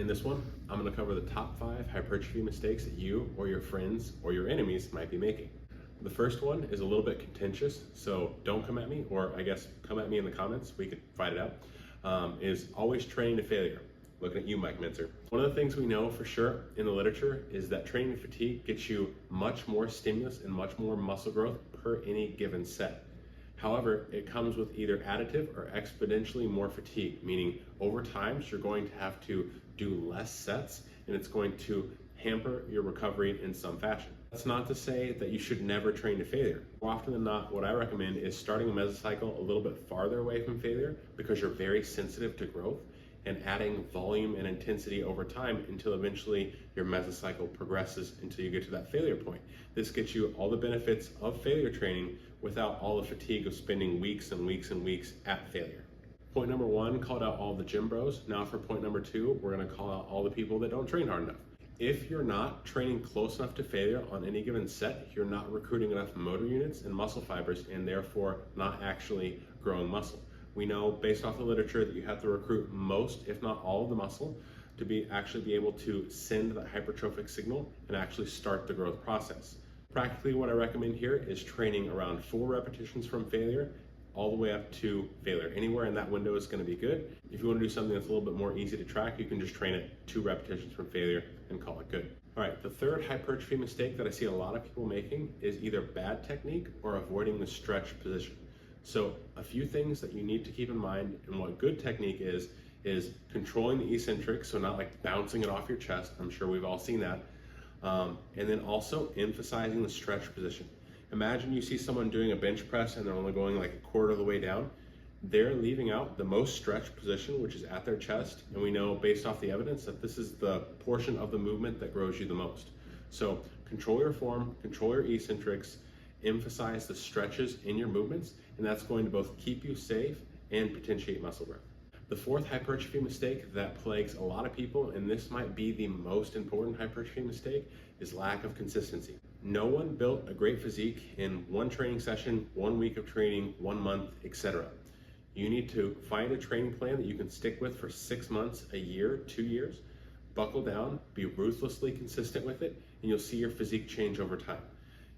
In this one, I'm going to cover the top 5 hypertrophy mistakes that you or your friends or your enemies might be making. The first one is a little bit contentious, so don't come at me, or I guess come at me in the comments, we could fight it out, is always training to failure. Looking at you, Mike Minzer. One of the things we know for sure in the literature is that training to fatigue gets you much more stimulus and much more muscle growth per any given set. However, it comes with either additive or exponentially more fatigue, meaning over time you're going to have to do less sets and it's going to hamper your recovery in some fashion. That's not to say that you should never train to failure. More often than not, what I recommend is starting a mesocycle a little bit farther away from failure because you're very sensitive to growth, and adding volume and intensity over time until eventually your mesocycle progresses until you get to that failure point. This gets you all the benefits of failure training without all the fatigue of spending weeks and weeks and weeks at failure. Point number 1 called out all the gym bros. Now for point number 2, we're gonna call out all the people that don't train hard enough. If you're not training close enough to failure on any given set, you're not recruiting enough motor units and muscle fibers, and therefore not actually growing muscle. We know based off the literature that you have to recruit most, if not all of the muscle to actually be able to send that hypertrophic signal and actually start the growth process. Practically what I recommend here is training around 4 repetitions from failure all the way up to failure. Anywhere in that window is going to be good. If you want to do something that's a little bit more easy to track, you can just train it 2 repetitions from failure and call it good. All right, the third hypertrophy mistake that I see a lot of people making is either bad technique or avoiding the stretch position. So a few things that you need to keep in mind and what good technique is controlling the eccentric, so not like bouncing it off your chest. I'm sure we've all seen that. And then also emphasizing the stretch position. Imagine you see someone doing a bench press and they're only going like a quarter of the way down. They're leaving out the most stretched position, which is at their chest. And we know based off the evidence that this is the portion of the movement that grows you the most. So control your form, control your eccentrics, emphasize the stretches in your movements, and that's going to both keep you safe and potentiate muscle growth. The fourth hypertrophy mistake that plagues a lot of people, and this might be the most important hypertrophy mistake, is lack of consistency. No one built a great physique in 1 training session, 1 week of training, 1 month, etc. You need to find a training plan that you can stick with for 6 months, a year, 2 years, buckle down, be ruthlessly consistent with it, and you'll see your physique change over time.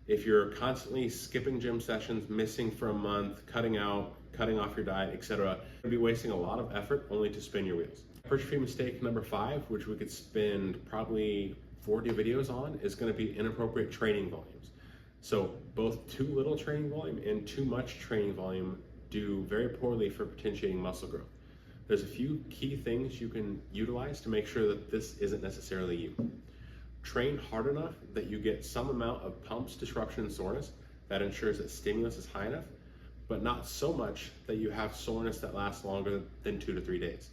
If you're constantly skipping gym sessions, missing for a month, cutting off your diet, etc., you're gonna be wasting a lot of effort only to spin your wheels. Hypertrophy mistake number 5, which we could spend probably 40 videos on, is gonna be inappropriate training volumes. So both too little training volume and too much training volume do very poorly for potentiating muscle growth. There's a few key things you can utilize to make sure that this isn't necessarily you. Train hard enough that you get some amount of pumps, disruption, and soreness. That ensures that stimulus is high enough, but not so much that you have soreness that lasts longer than 2 to 3 days.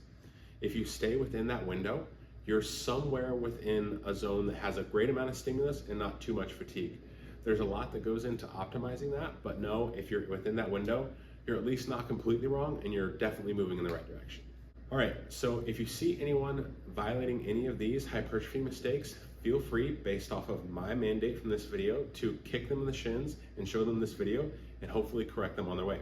If you stay within that window, you're somewhere within a zone that has a great amount of stimulus and not too much fatigue. There's a lot that goes into optimizing that, but know if you're within that window, you're at least not completely wrong and you're definitely moving in the right direction. All right, so if you see anyone violating any of these hypertrophy mistakes, feel free, based off of my mandate from this video, to kick them in the shins and show them this video and hopefully correct them on their way.